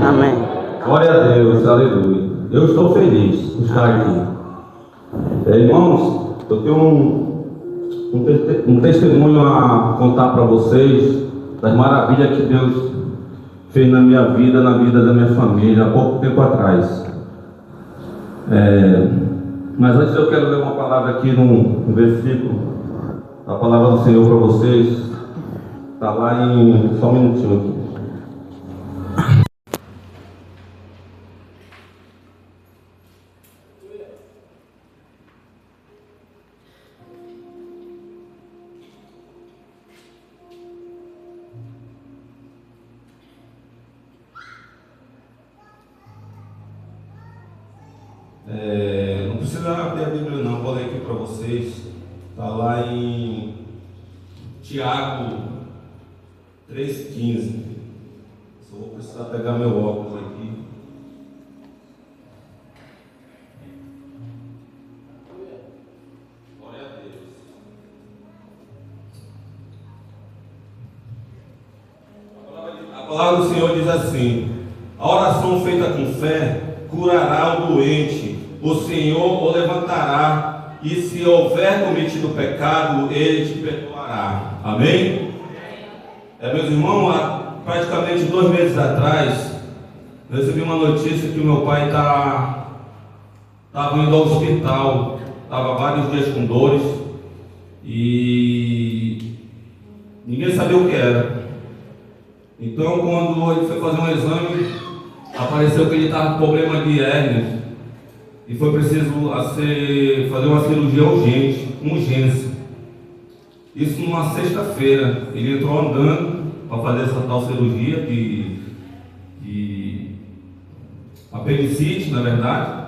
Amém. Glória a Deus, aleluia. Eu estou feliz por estar aqui. Irmãos, eu tenho um testemunho a contar para vocês das maravilhas que Deus fez na minha vida, na vida da minha família, há pouco tempo atrás. Mas antes eu quero ler uma palavra aqui num versículo, a palavra do Senhor para vocês. Está lá em... só um minutinho aqui. Não precisa abrir a Bíblia não, vou ler aqui para vocês. Está lá em Tiago 3,15. Só vou precisar pegar meu óculos aqui. Glória a Deus. A palavra do Senhor diz assim: a oração feita com fé curará o doente, o Senhor o levantará, e se houver cometido pecado, Ele te perdoará. Amém? Meus irmãos, há praticamente 2 meses atrás, eu recebi uma notícia que o meu pai estava indo ao hospital, estava vários dias com dores, e ninguém sabia o que era. Então, quando ele foi fazer um exame, apareceu que ele estava com problema de hérnia e foi preciso fazer uma cirurgia urgência. Isso numa sexta-feira. Ele entrou andando para fazer essa tal cirurgia de apendicite, na verdade.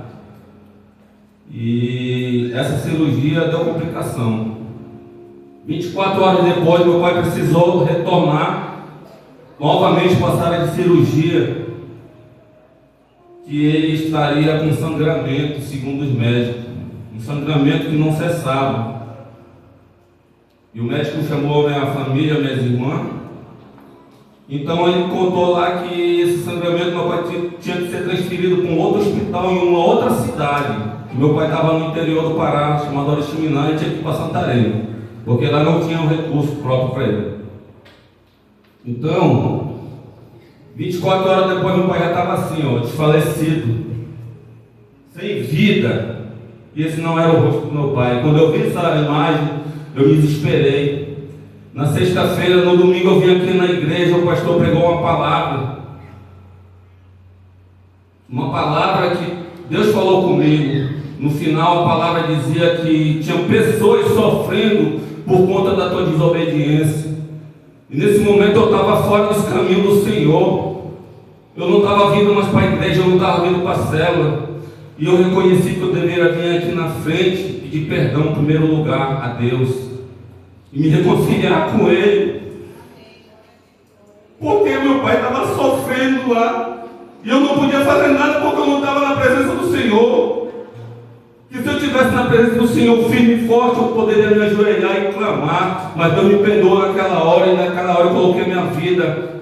E essa cirurgia deu complicação. 24 horas depois, meu pai precisou retornar novamente para a sala de cirurgia, que ele estaria com sangramento, segundo os médicos, um sangramento que não cessava. E o médico chamou a minha família, minhas irmãs. Então ele contou lá que esse sangramento meu pai tinha que ser transferido para um outro hospital em uma outra cidade. Meu pai estava no interior do Pará, chamado Oriximiná, e tinha que ir para Santarém, porque lá não tinha um recurso próprio para ele. Então, 24 horas depois, meu pai já estava assim, desfalecido, sem vida. E esse não era o rosto do meu pai. Quando eu vi essa imagem, eu me desesperei. Na sexta-feira, no domingo, eu vim aqui na igreja, o pastor pregou uma palavra. Uma palavra que Deus falou comigo. No final, a palavra dizia que tinha pessoas sofrendo por conta da tua desobediência. E nesse momento eu estava fora dos caminhos do Senhor. Eu não estava vindo mais para a igreja, eu não estava vindo para a célula. E eu reconheci que eu deveria vir aqui na frente e pedir perdão em primeiro lugar a Deus. E me reconciliar com Ele. Porque meu pai estava sofrendo lá. E eu não podia fazer nada porque eu não estava na presença do Senhor. Que se eu estivesse na presença do Senhor firme e forte, eu poderia me ajoelhar e clamar. Mas Deus me perdoou naquela hora, e naquela hora eu coloquei minha vida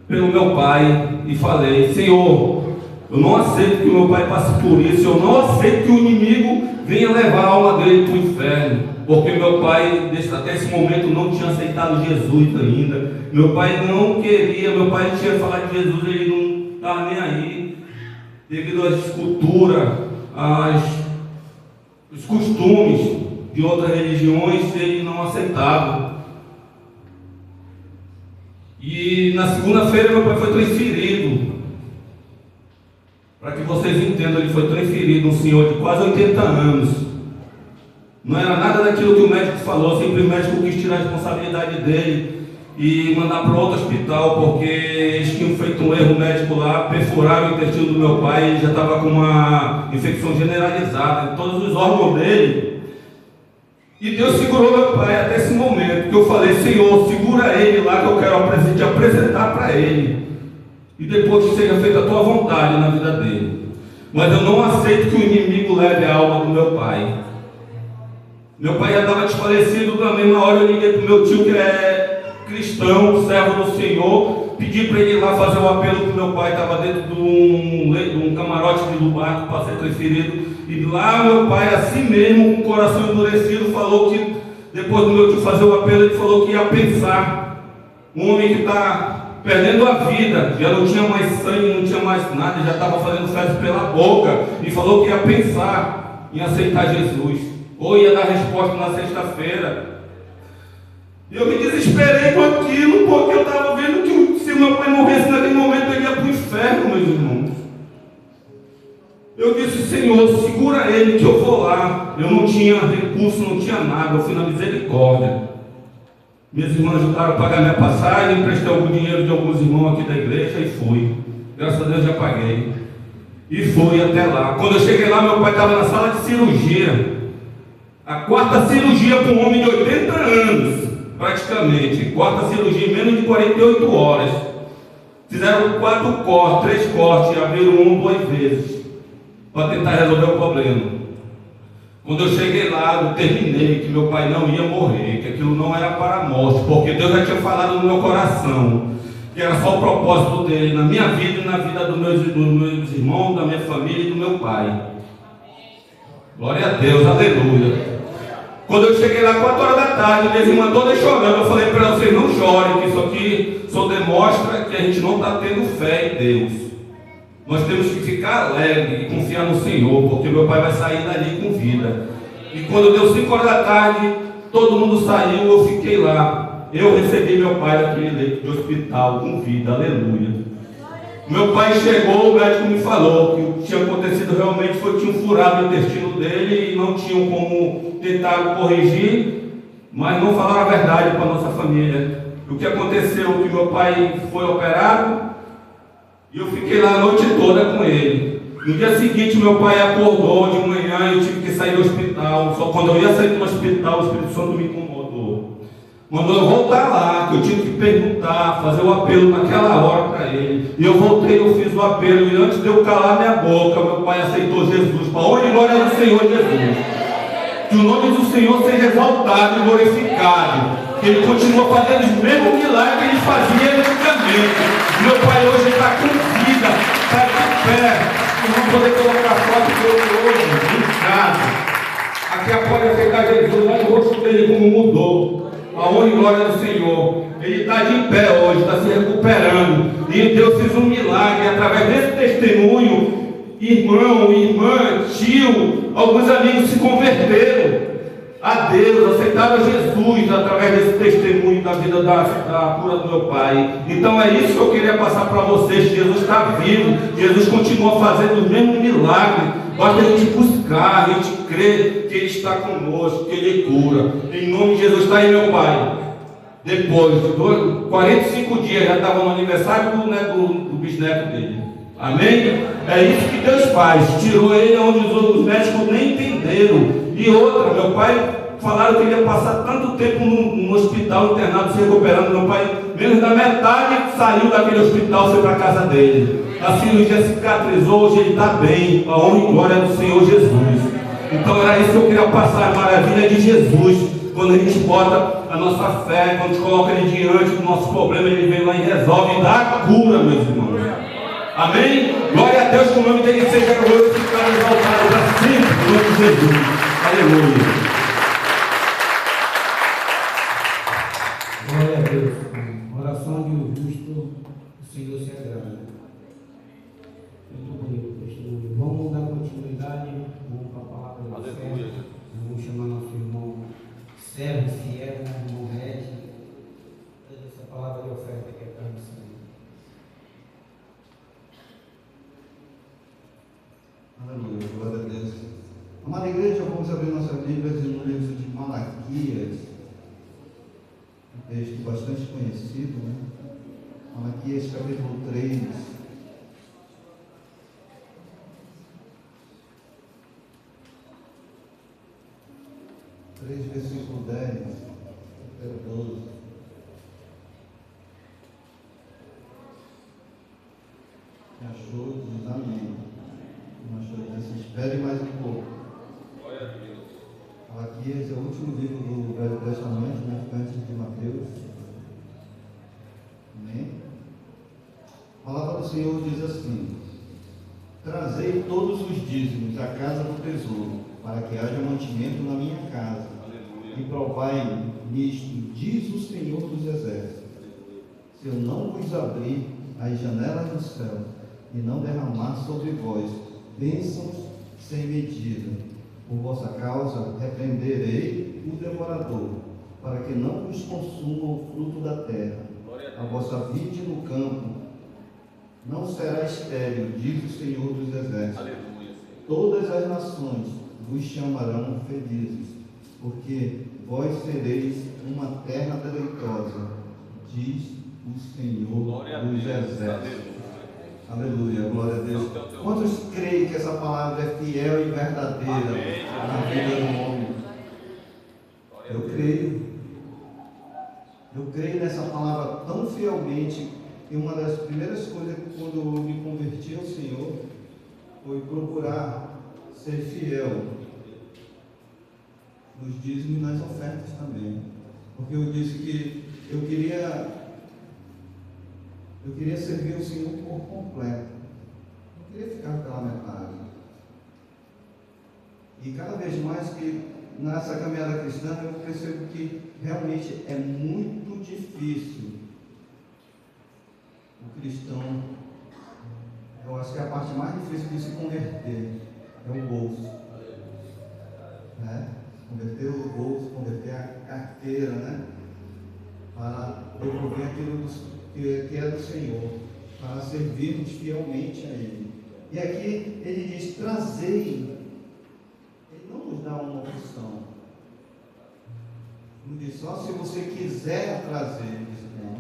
pelo meu pai e falei: Senhor, eu não aceito que o meu pai passe por isso, eu não aceito que o inimigo venha levar a alma dele para o inferno, porque meu pai, até esse momento, não tinha aceitado Jesus ainda. Meu pai não queria, meu pai tinha falado de Jesus, ele não estava nem aí, devido às culturas, os costumes de outras religiões, ele não aceitava. E na segunda-feira meu pai foi transferido. Para que vocês entendam, ele foi transferido, um senhor de quase 80 anos. Não era nada daquilo que o médico falou, sempre o médico quis tirar a responsabilidade dele e mandar para outro hospital, porque eles tinham feito um erro médico lá, perfuraram o intestino do meu pai, ele já estava com uma infecção generalizada em todos os órgãos dele. E Deus segurou meu pai até esse momento, que eu falei: Senhor, segura ele lá, que eu quero te apresentar para ele, e depois que seja feita a tua vontade na vida dele. Mas eu não aceito que o inimigo leve a alma do meu pai. Meu pai já estava desfalecido. Na mesma hora eu liguei para o meu tio, que é cristão, servo do Senhor, pedi para ele ir lá fazer um apelo que meu pai estava dentro de um camarote do barco para ser transferido. E lá meu pai, assim mesmo, com o coração endurecido, falou que, depois do meu tio fazer o apelo, ele falou que ia pensar. Um homem que está perdendo a vida, já não tinha mais sangue, não tinha mais nada, já estava fazendo fezes pela boca, e falou que ia pensar em aceitar Jesus, ou ia dar resposta na sexta-feira. E eu me desesperei com aquilo, porque eu estava vendo que se meu pai morresse naquele momento, ele ia para o inferno, meus irmãos. Eu disse: Senhor, segura ele que eu vou lá. Eu não tinha recurso, não tinha nada, eu fui na misericórdia. Minhas irmãs ajudaram a pagar minha passagem, emprestei algum dinheiro de alguns irmãos aqui da igreja e fui. Graças a Deus já paguei. E fui até lá. Quando eu cheguei lá, meu pai estava na sala de cirurgia. A quarta cirurgia para um homem de 80 anos, praticamente. Quarta cirurgia em menos de 48 horas. Fizeram 4 cortes, 3 cortes, abriram 2 vezes, para tentar resolver o problema. Quando eu cheguei lá, eu terminei que meu pai não ia morrer, que aquilo não era para a morte, porque Deus já tinha falado no meu coração, que era só o propósito dele, na minha vida e na vida dos meus irmãos, da minha família e do meu pai. Glória a Deus, aleluia. Quando eu cheguei lá 4 horas da tarde, minhas irmãs todas chorando, eu falei para vocês: não chorem, que isso aqui só demonstra que a gente não está tendo fé em Deus. Nós temos que ficar alegre e confiar no Senhor, porque meu pai vai sair dali com vida. E quando deu 5 horas da tarde, todo mundo saiu, eu fiquei lá. Eu recebi meu pai naquele leito de hospital com vida, aleluia. Meu pai chegou, o médico me falou que o que tinha acontecido realmente foi que tinham furado o intestino dele e não tinham como tentar corrigir, mas não falaram a verdade para a nossa família. O que aconteceu é que meu pai foi operado, e eu fiquei lá a noite toda com ele. No dia seguinte, meu pai acordou de manhã e eu tive que sair do hospital. Só quando eu ia sair do hospital, o Espírito Santo me incomodou. Mandou eu voltar lá, que eu tinha que perguntar, fazer o apelo naquela hora para ele. E eu voltei, eu fiz o apelo. E antes de eu calar minha boca, meu pai aceitou Jesus. Para a honra e glória do Senhor Jesus. Que o nome do Senhor seja exaltado e glorificado. Que ele continua fazendo os mesmos milagres que ele fazia antigamente. Meu pai hoje está com vida, está de pé. Eu vou poder colocar foto dele hoje em casa. Aqui pode aceitar Jesus, olha o rosto dele como mudou. A honra e glória do Senhor. Ele está de pé hoje, está se recuperando. E Deus fez um milagre através desse testemunho. Irmão, irmã, tio, alguns amigos se converteram a Deus, aceitaram Jesus através desse testemunho da vida da cura do meu pai. Então é isso que eu queria passar para vocês: Jesus está vivo, Jesus continua fazendo os mesmos milagres. Basta a gente buscar, a gente crer que Ele está conosco, que Ele cura. Em nome de Jesus. Está aí meu pai. Depois de 45 dias, já estava no aniversário do bisneto dele. Amém? É isso que Deus faz. Tirou ele onde os outros médicos nem entenderam. E outra, meu pai, falaram que ele ia passar tanto tempo no hospital internado, se recuperando. Meu pai, menos da metade, saiu daquele hospital, foi para a casa dele. A cirurgia cicatrizou, hoje ele está bem. A honra e glória do Senhor Jesus. Então era isso que eu queria passar, a maravilha de Jesus. Quando a gente bota a nossa fé, quando a gente coloca ele diante do nosso problema, ele vem lá e resolve e dá a cura, meus irmãos. Amém? Glória a Deus, que o nome dele seja glorificado e exaltado para sempre, em nome de Jesus. Aleluia. Glória a Deus. Oração de um justo, o Senhor se agrada. Muito bonito, testemunho. Vamos dar continuidade, vamos para a palavra do Senhor. Vamos chamar nosso irmão servo fiel, irmão Red. Essa palavra de oferta que é para o Senhor. Aleluia, glória a Deus. Amada igreja, vamos abrir nossas Bíblias no livro de Malaquias, um texto bastante conhecido, né? Malaquias capítulo 3. Versículo 10 até 12. Achou? Diz amém. Não achou? Diz espere mais um pouco. Glória a Deus. Malaquias é o último livro do Velho Testamento, né? Antes de Mateus. Amém? do Senhor diz assim: trazei todos os dízimos à casa do tesouro, para que haja mantimento na minha casa. E provai nisto, diz o Senhor dos Exércitos: se eu não vos abrir as janelas do céu e não derramar sobre vós bênçãos sem medida, por vossa causa repreenderei o devorador, para que não vos consuma o fruto da terra. A vossa vide no campo não será estéril, diz o Senhor dos Exércitos. Aleluia. Todas as nações vos chamarão felizes, porque vós sereis uma terra deleitosa, diz o Senhor dos Exércitos. Aleluia, glória a Deus. Quantos creem que essa palavra é fiel e verdadeira na vida do homem? Eu creio. Eu creio nessa palavra tão fielmente que uma das primeiras coisas quando eu me converti ao Senhor foi procurar ser fiel nos dízimos e nas ofertas também. Porque eu disse que eu queria servir o Senhor por completo. Não queria ficar pela metade. E cada vez mais que nessa caminhada cristã eu percebo que realmente é muito difícil o cristão. Eu acho que a parte mais difícil de se converter é o bolso. Né? Converter o bolso, converter a carteira, né? Para devolver aquilo que é do Senhor, para servirmos fielmente a Ele. E aqui ele diz: trazei. Ele não nos dá uma opção. Não diz só se você quiser trazer. Ele diz: não.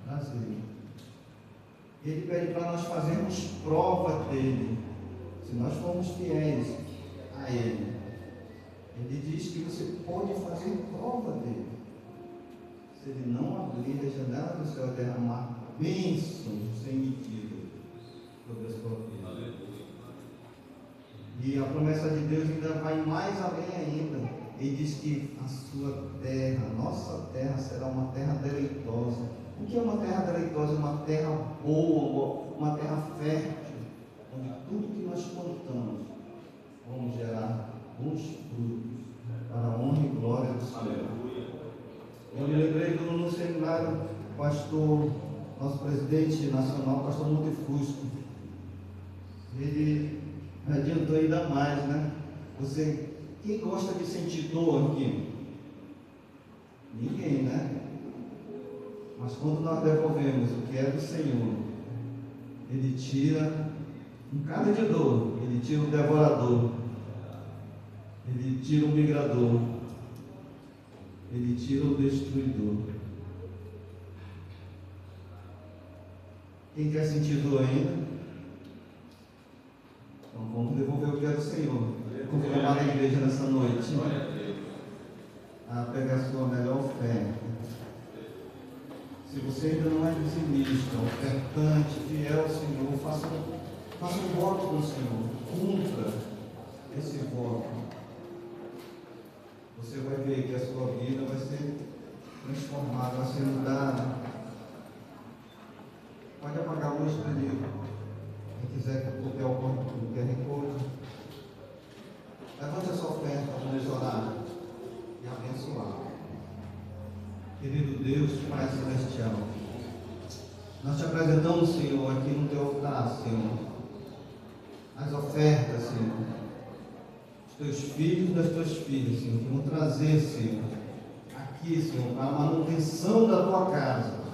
Trazer. Ele pede para nós fazermos prova dele. Se nós formos fiéis a Ele, Ele diz que você pode fazer prova dele. Se Ele não abrir a janela do céu e derramar bênçãos sem medida sobre a sua vida. E a promessa de Deus ainda vai mais além ainda. Ele diz que a sua terra, a nossa terra, será uma terra deleitosa. O que é uma terra deleitosa? Uma terra boa, uma terra fértil, onde tudo que nós plantamos vamos gerar bons frutos para a honra e glória do Senhor. Eu me lembrei no seminário, pastor, nosso presidente nacional, pastor Montefusco. Ele adiantou ainda mais, né? Quem gosta de sentir dor aqui? Ninguém, né? Mas quando nós devolvemos o que é do Senhor, Ele tira um cada de dor, Ele tira o devorador, Ele tira o migrador, Ele tira o destruidor. Quem quer sentir dor ainda? Então vamos devolver o que é do Senhor. Convidar a igreja nessa noite a pegar a sua melhor oferta. Se você ainda não é dizimista, ofertante, fiel ao Senhor, faça um voto com o Senhor. Cumpra esse voto. Você vai ver que a sua vida vai ser transformada, vai ser mudada. Pode apagar a luz dele. Quem quiser copiar o QR Code. Levante a sua oferta, vamos orar e abençoar. Querido Deus, Pai Celestial, nós te apresentamos, Senhor, aqui no teu altar, Senhor, as ofertas, Senhor, dos teus filhos e das tuas filhas, Senhor, que vão trazer, Senhor, aqui, Senhor, para a manutenção da tua casa.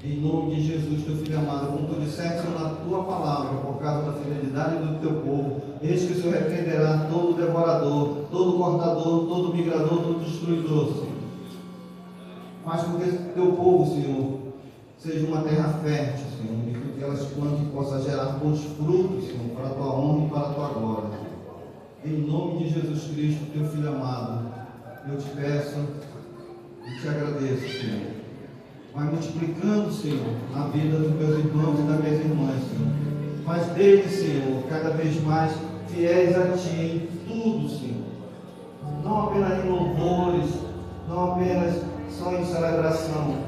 Em nome de Jesus, teu Filho amado, como tu disseste na tua palavra, por causa da fidelidade do teu povo, eis que o Senhor repreenderá todo devorador, todo cortador, todo migrador, todo destruidor, Senhor. Faz com que teu povo, Senhor, seja uma terra fértil, Senhor, e que elas plantem e possam gerar bons frutos, Senhor, para a tua honra e para a tua glória. Em nome de Jesus Cristo, teu Filho amado, eu te peço e te agradeço, Senhor. Vai multiplicando, Senhor, a vida dos meus irmãos e das minhas irmãs, Senhor. Faz deles, Senhor, cada vez mais fiéis a Ti em tudo, Senhor. Não apenas em louvores, não apenas só em celebração,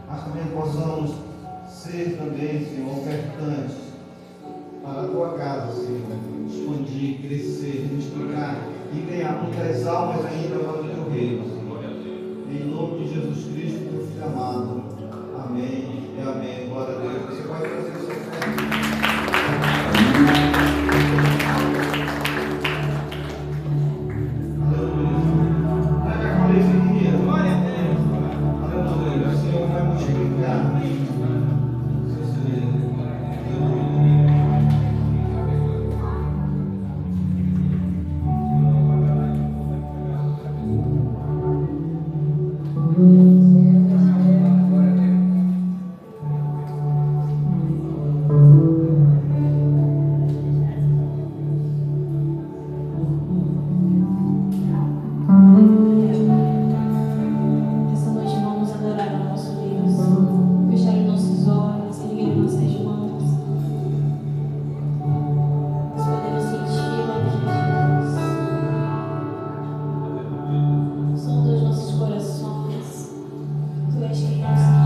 mas também possamos ser também, Senhor, ofertantes para a tua casa, Senhor, expandir, crescer, multiplicar e ganhar muitas almas ainda para o teu reino, Senhor. Em nome de Jesus Cristo, teu Filho amado. Amém e amém. Glória a Deus. Você pode fazer